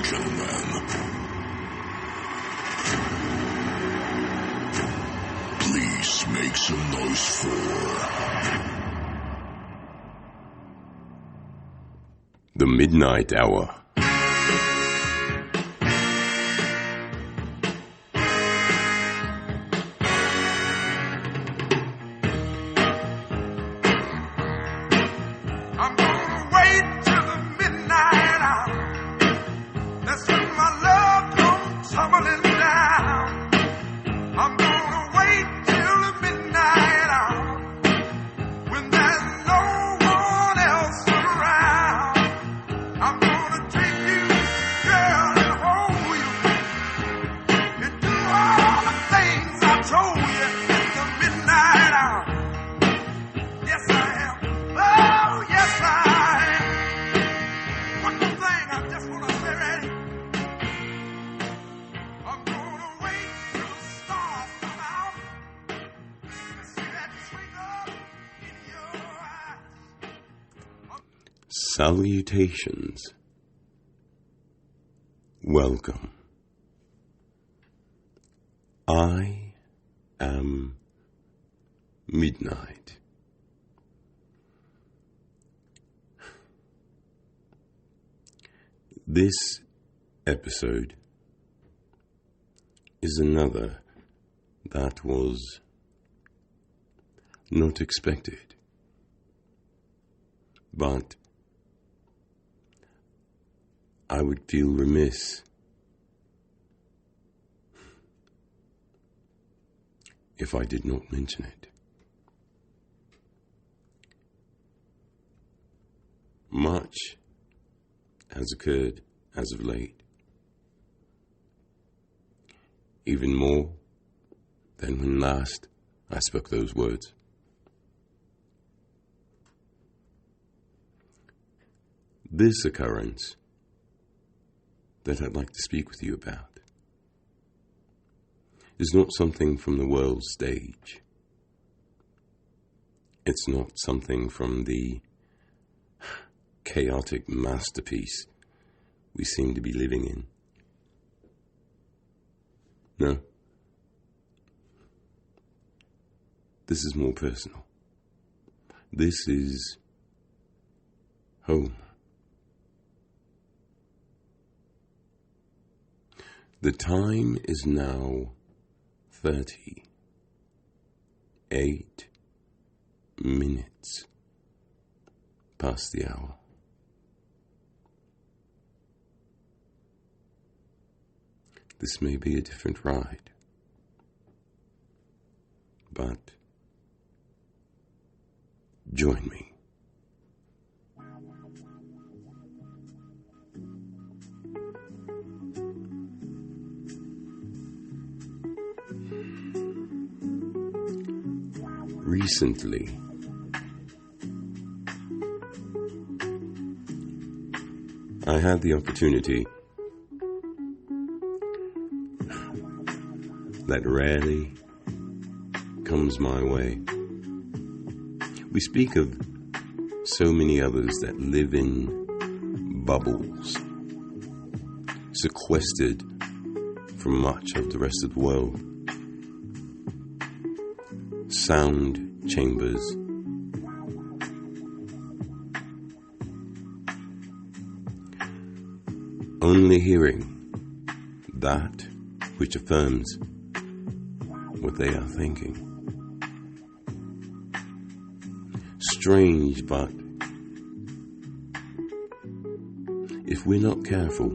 gentlemen, please make some noise for the Midnight Hour. Salutations. Welcome. I am Midnight. This episode is another that was not expected, but I would feel remiss if I did not mention it. Much has occurred as of late, even more than when last I spoke those words. This occurrence that I'd like to speak with you about is not something from the world stage. It's not something from the chaotic masterpiece we seem to be living in. No. This is more personal. This is home. The time is now 38 minutes past the hour. This may be a different ride, but join me. Recently, I had the opportunity that rarely comes my way. We speak of so many others that live in bubbles, sequestered from much of the rest of the world. Sound chambers, only hearing that which affirms what they are thinking. Strange, but if we're not careful,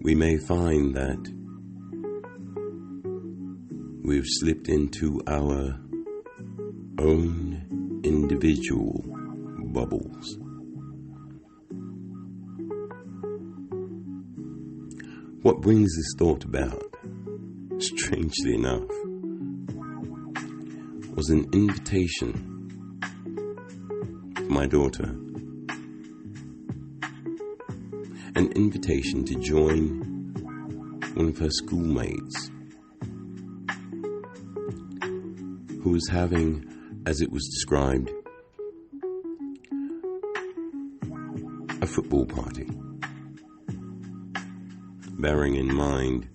we may find that we've slipped into our own individual bubbles. What brings this thought about, strangely enough, was an invitation for my daughter. An invitation to join one of her schoolmates who was having, as it was described, a football party. bearing in mind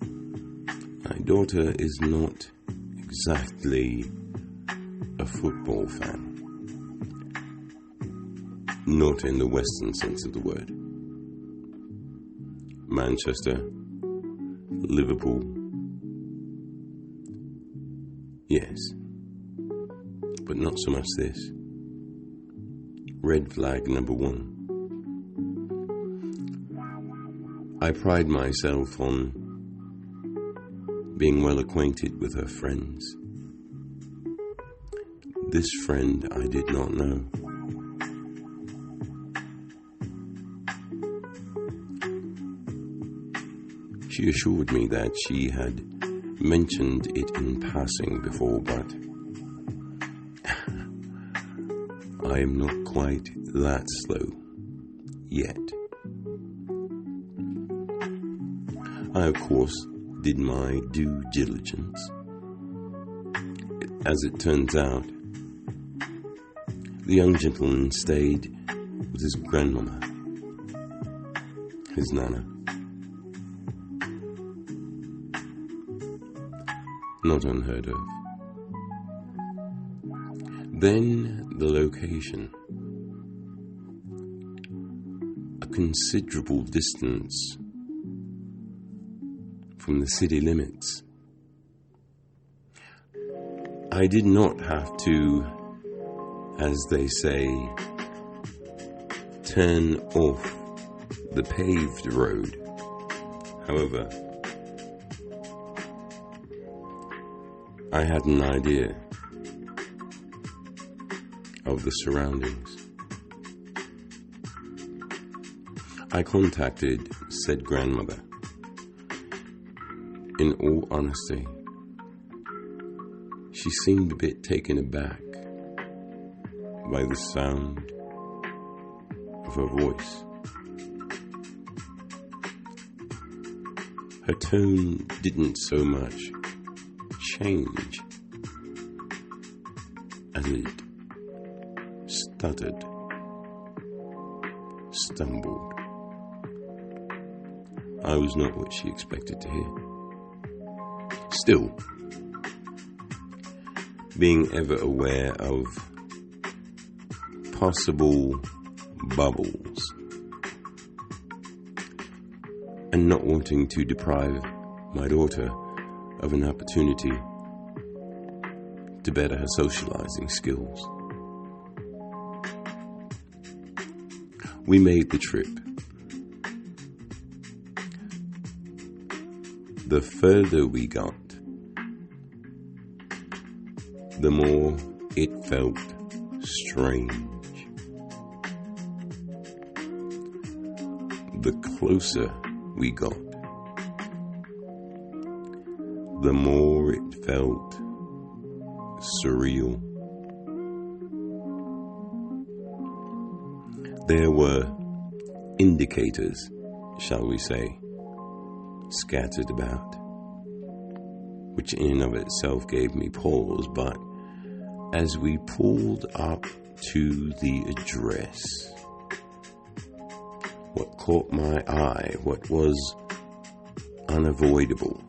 my daughter is not exactly a football fan. Not in the Western sense of the word. Manchester, Liverpool, yes, but not so much this. Red flag number 1. I pride myself on being well acquainted with her friends. This friend I did not know. She assured me that she had mentioned it in passing before, but I am not quite that slow yet. I, of course, did my due diligence. As it turns out, the young gentleman stayed with his grandmama, his nana. Not unheard of. Then the location. A considerable distance from the city limits. I did not have to, as they say, turn off the paved road. However, I had an idea of the surroundings. I contacted said grandmother. In all honesty, she seemed a bit taken aback by the sound of her voice. Her tone didn't so much change as it stuttered, stumbled. I was not what she expected to hear. Still, being ever aware of possible bubbles and not wanting to deprive my daughter of an opportunity to better her socializing skills, we made the trip. The further we got, the more it felt strange. The closer we got, the more it felt surreal. There were indicators, shall we say, scattered about, which in and of itself gave me pause, but as we pulled up to the address, what caught my eye, what was unavoidable,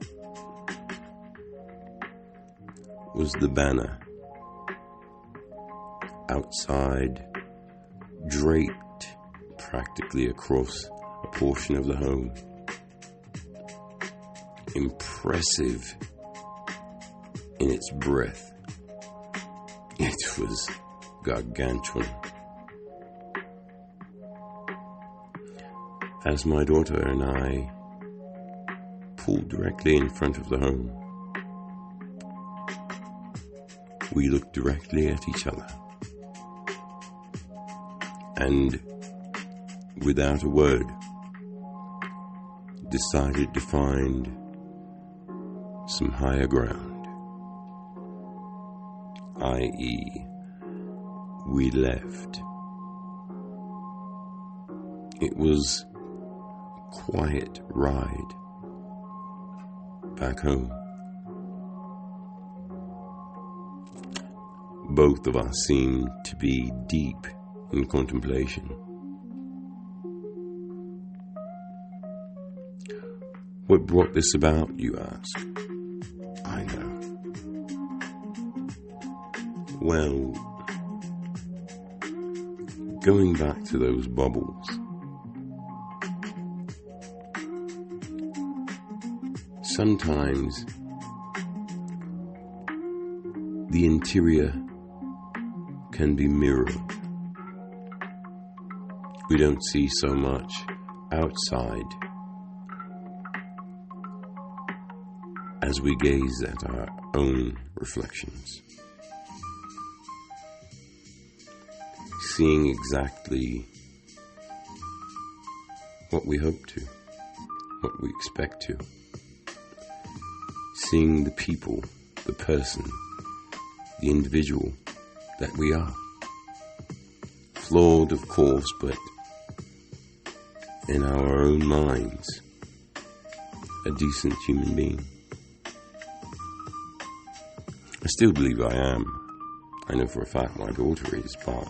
was the banner outside, draped practically across a portion of the home. Impressive in its breadth. It was gargantuan. As my daughter and I pulled directly in front of the home, we looked directly at each other and, without a word, decided to find some higher ground, i.e., we left. It was a quiet ride back home. Both of us seemed to be deep in contemplation. What brought this about, you ask? I know. Well, going back to those bubbles, sometimes the interior can be mirrored. We don't see so much outside as we gaze at our own reflections, seeing exactly what we hope to, what we expect to, seeing the people, the person, the individual that we are. Flawed, of course, but in our own minds, a decent human being. I still believe I am. I know for a fact my daughter is, but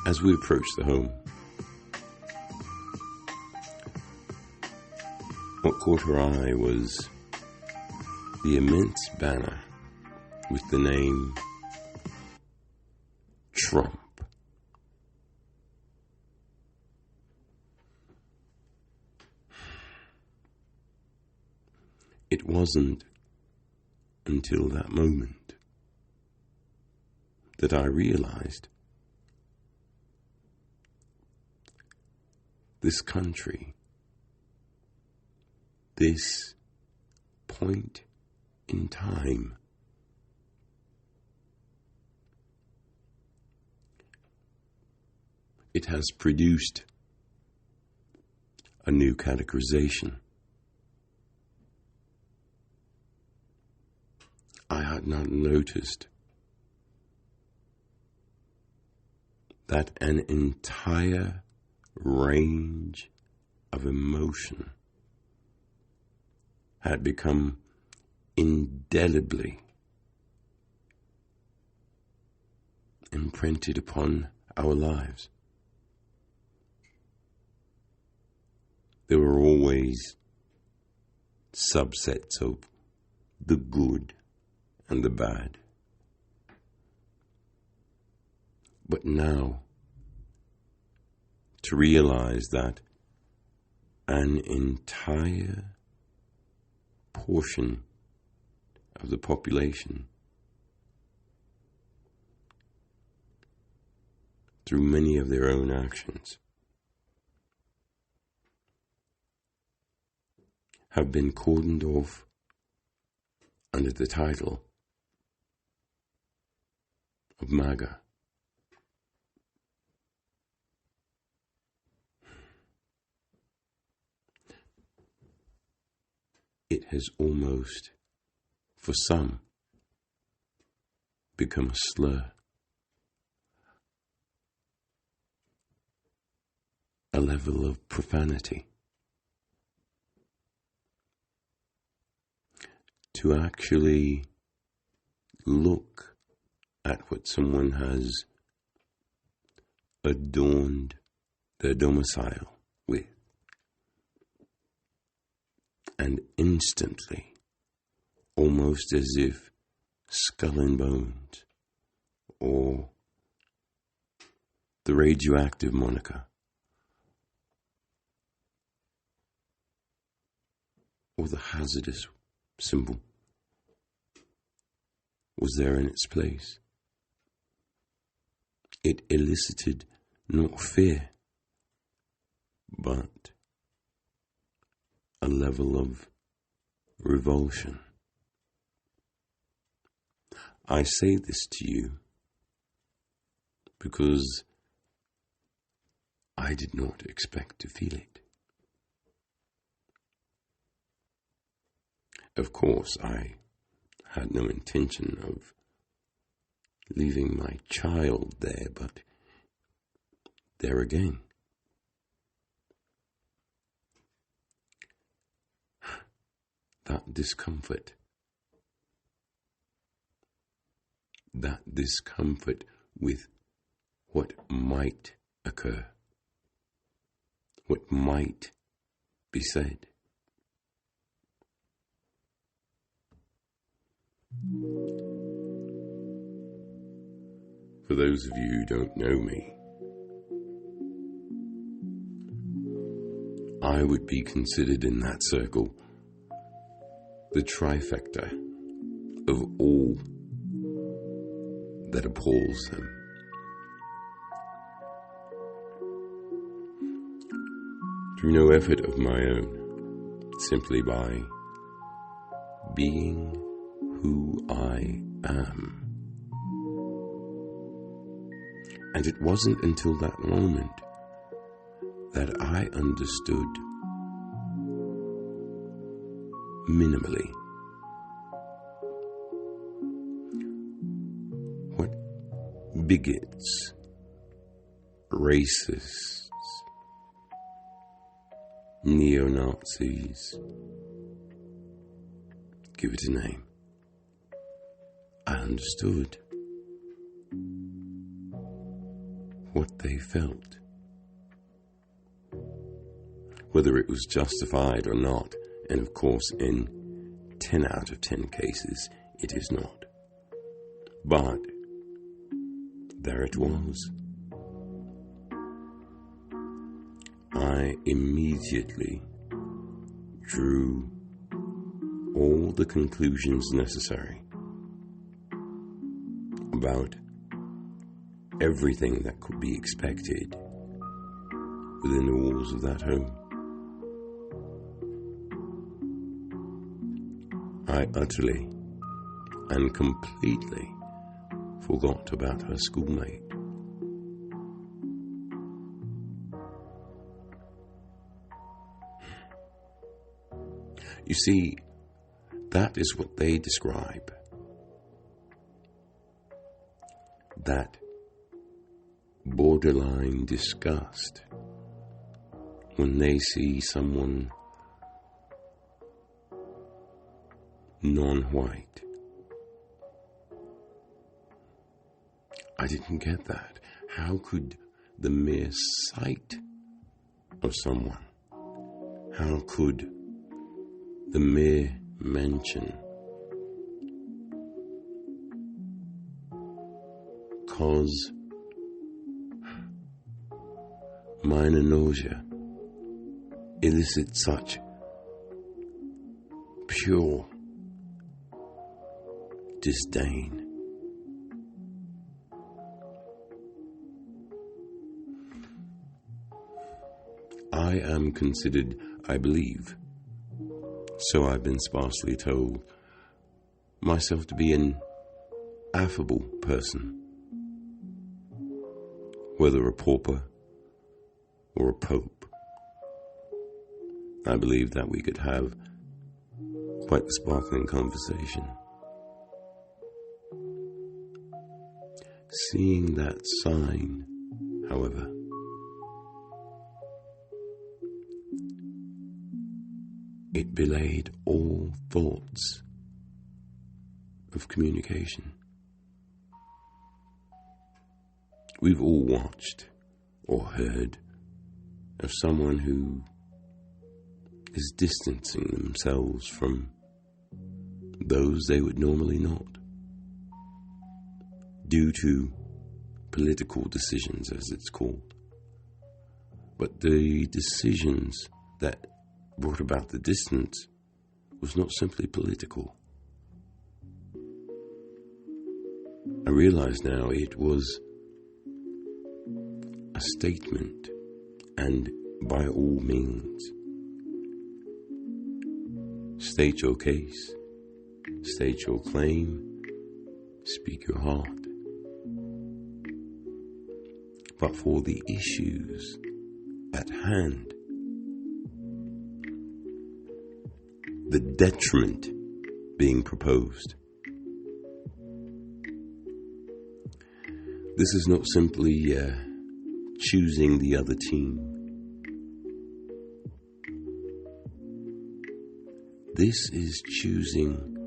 as we approach the home, what caught her eye was the immense banner with the name Trump. It wasn't until that moment that I realized this country, this point in time, it has produced a new categorization. I had not noticed that an entire range of emotion had become indelibly imprinted upon our lives. There were always subsets of the good and the bad. But now, to realize that an entire portion of the population, through many of their own actions, have been cordoned off under the title of MAGA. It has almost, for some, become a slur, a level of profanity. To actually look at what someone has adorned their domicile with, and instantly, almost as if Skull and Bones or the radioactive moniker or the hazardous symbol was there in its place. It elicited not fear, but a level of revulsion. I say this to you because I did not expect to feel it. Of course, I had no intention of leaving my child there, but there again, that discomfort with what might occur, what might be said. For those of you who don't know me, I would be considered in that circle the trifecta of all that appalls them. Through no effort of my own, simply by being who I am. And it wasn't until that moment that I understood minimally what bigots, racists, neo-Nazis, give it a name. I understood what they felt. Whether it was justified or not, and of course in 10 out of 10 cases it is not. But there it was. I immediately drew all the conclusions necessary about everything that could be expected within the walls of that home. I utterly and completely forgot about her schoolmate. You see, that is what they describe. That borderline disgust when they see someone non-white. I didn't get that. How could the mere sight of someone, how could the mere mention cause minor nausea, elicit such pure disdain? I am considered, I believe, so I've been sparsely told, myself to be an affable person, whether a pauper or a pope. I believe that we could have quite the sparkling conversation. Seeing that sign, however, it belied all thoughts of communication. We've all watched or heard of someone who is distancing themselves from those they would normally not, due to political decisions, as it's called. But the decisions that brought about the distance was not simply political. I realize now it was a statement, and by all means, state your case, state your claim, speak your heart. But for the issues at hand, the detriment being proposed, this is not simply choosing the other team. This is choosing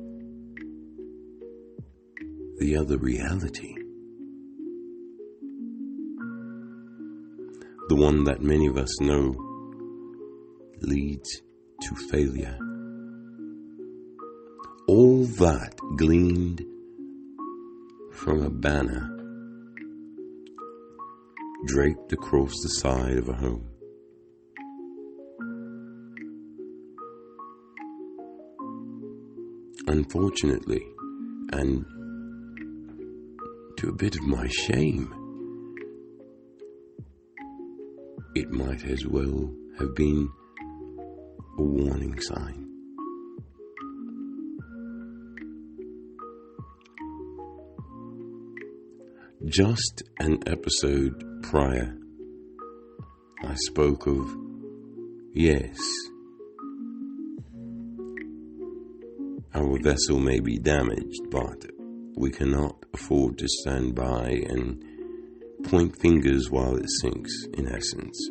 the other reality. the one that many of us know leads to failure. All that gleaned from a banner draped across the side of a home. Unfortunately, and to a bit of my shame, it might as well have been a warning sign. Just an episode prior, I spoke of, yes, our vessel may be damaged, but we cannot afford to stand by and point fingers while it sinks, in essence.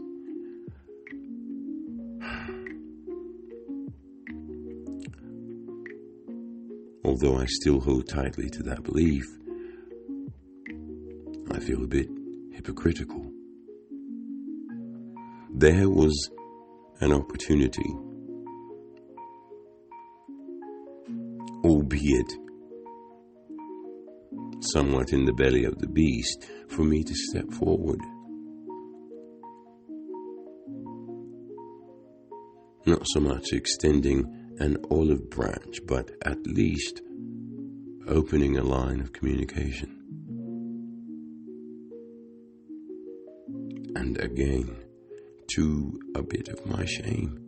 Although I still hold tightly to that belief, I feel a bit hypocritical. There was an opportunity, albeit somewhat in the belly of the beast, for me to step forward. Not so much extending an olive branch, but at least opening a line of communication. And again, to a bit of my shame,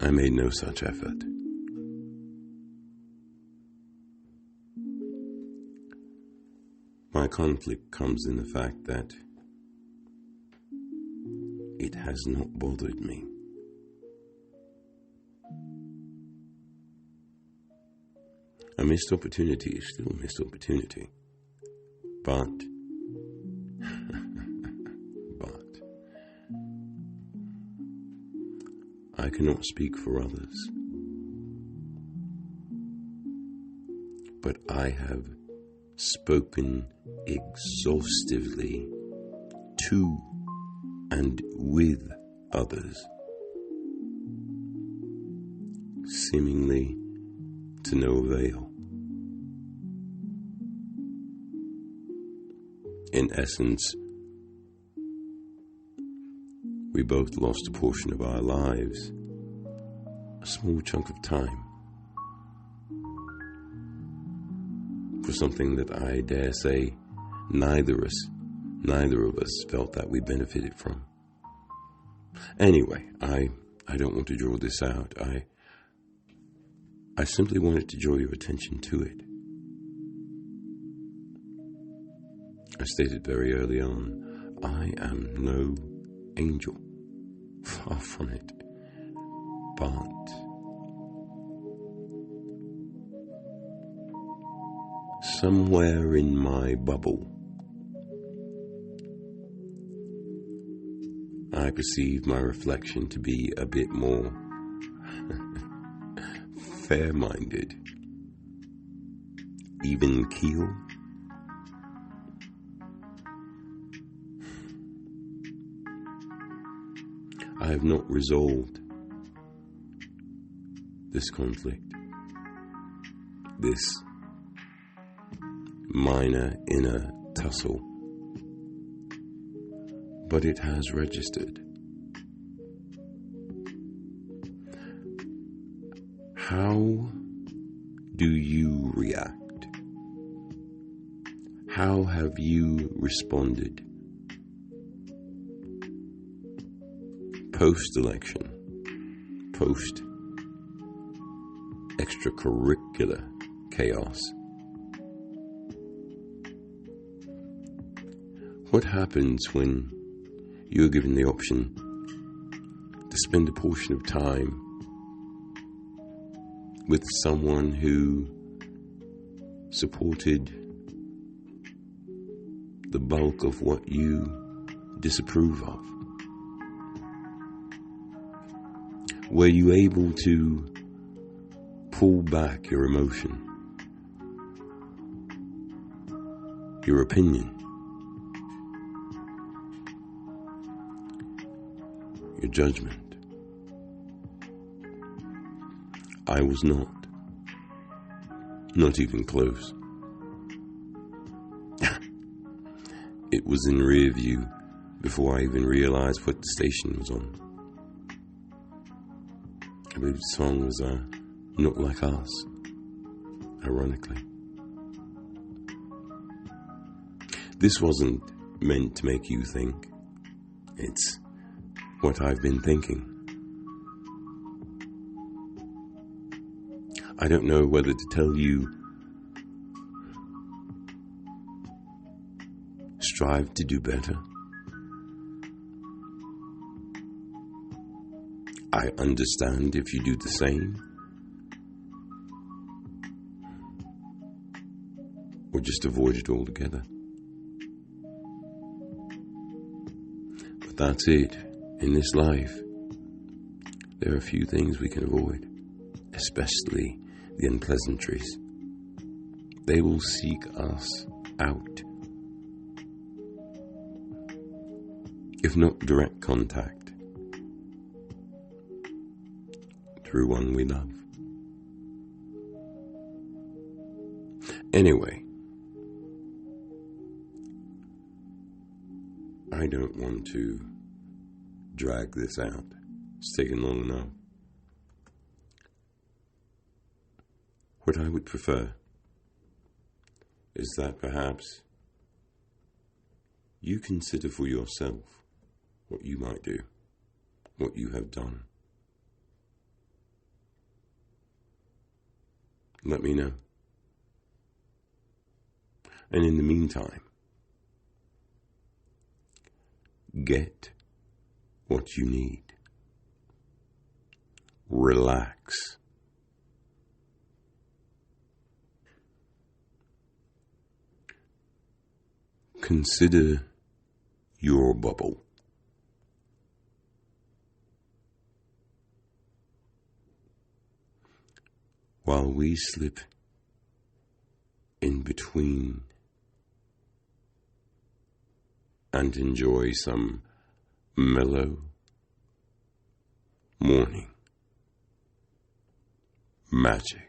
I made no such effort. My conflict comes in the fact that it has not bothered me. A missed opportunity is still a missed opportunity. But I cannot speak for others. But I have spoken exhaustively to and with others, seemingly to no avail. In essence, we both lost a portion of our lives, a small chunk of time, for something that I dare say neither of us felt that we benefited from. Anyway, I don't want to draw this out. I simply wanted to draw your attention to it. I stated very early on, I am no angel, far from it, but somewhere in my bubble, I perceive my reflection to be a bit more fair-minded, even keel. I have not resolved this conflict, this minor inner tussle, but it has registered. How do you react? How have you responded? Post-election, post-extracurricular chaos. What happens when you're given the option to spend a portion of time with someone who supported the bulk of what you disapprove of? Were you able to pull back your emotion, your opinion, your judgment. I was not even close. It was in rear view before I even realized what the station was on. I believe the song was Not Like Us, ironically. This wasn't meant to make you think. It's what I've been thinking. I don't know whether to tell you, strive to do better. I understand if you do the same. Or just avoid it altogether. But that's it. In this life, there are a few things we can avoid, especially the unpleasantries. They will seek us out. If not direct contact, through one we love. Anyway, I don't want to drag this out. It's taken long enough. What I would prefer is that perhaps you consider for yourself what you might do, what you have done. Let me know. And in the meantime, get what you need. Relax. Consider your bubble. While we slip in between and enjoy some mellow morning magic.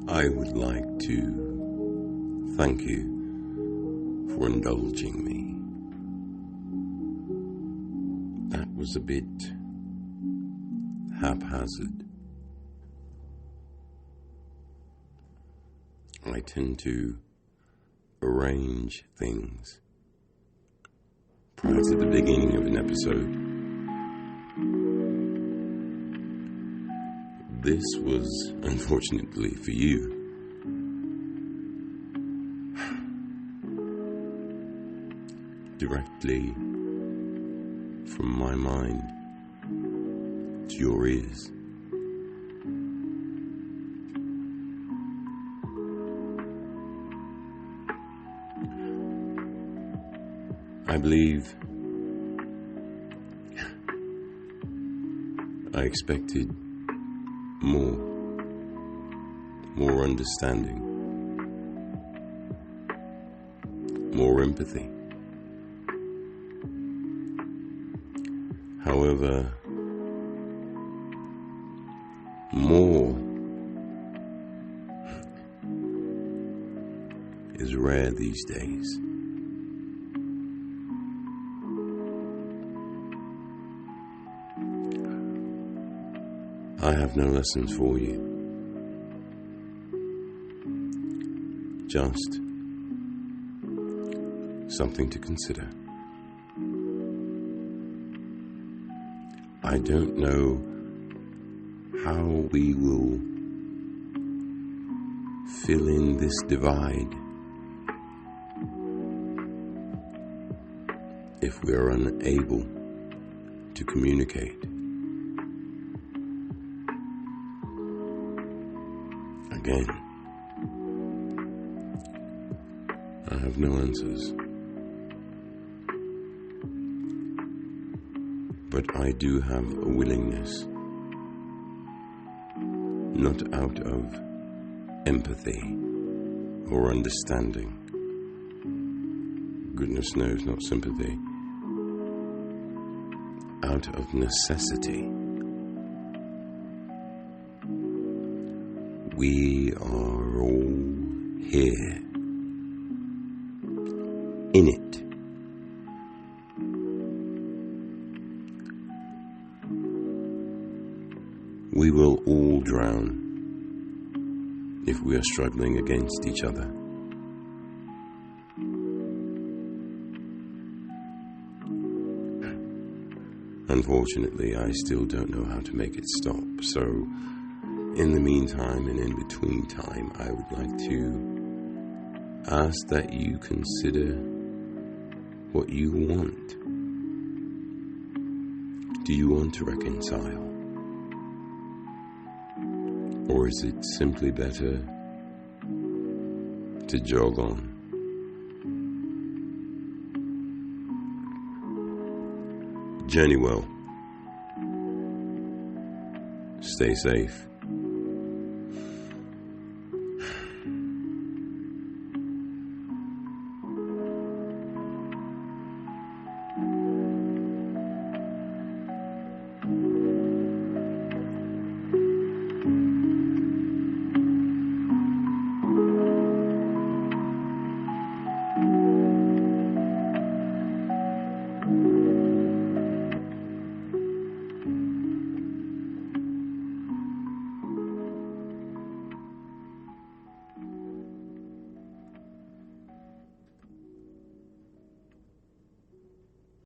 I would like to thank you for indulging me. That was a bit haphazard. I tend to arrange things prior to the beginning of an episode. This was, unfortunately for you, directly from my mind to your ears. I believe I expected more understanding, more empathy. However, more is rare these days. I have no lessons for you, just something to consider. I don't know how we will fill in this divide if we are unable to communicate. Again, I have no answers, but I do have a willingness, not out of empathy or understanding, goodness knows not sympathy, out of necessity. We are all here, in it. We will all drown if we are struggling against each other. Unfortunately, I still don't know how to make it stop, so in the meantime and in between time, I would like to ask that you consider what you want. Do you want to reconcile? Or is it simply better to jog on? Journey well. Stay safe.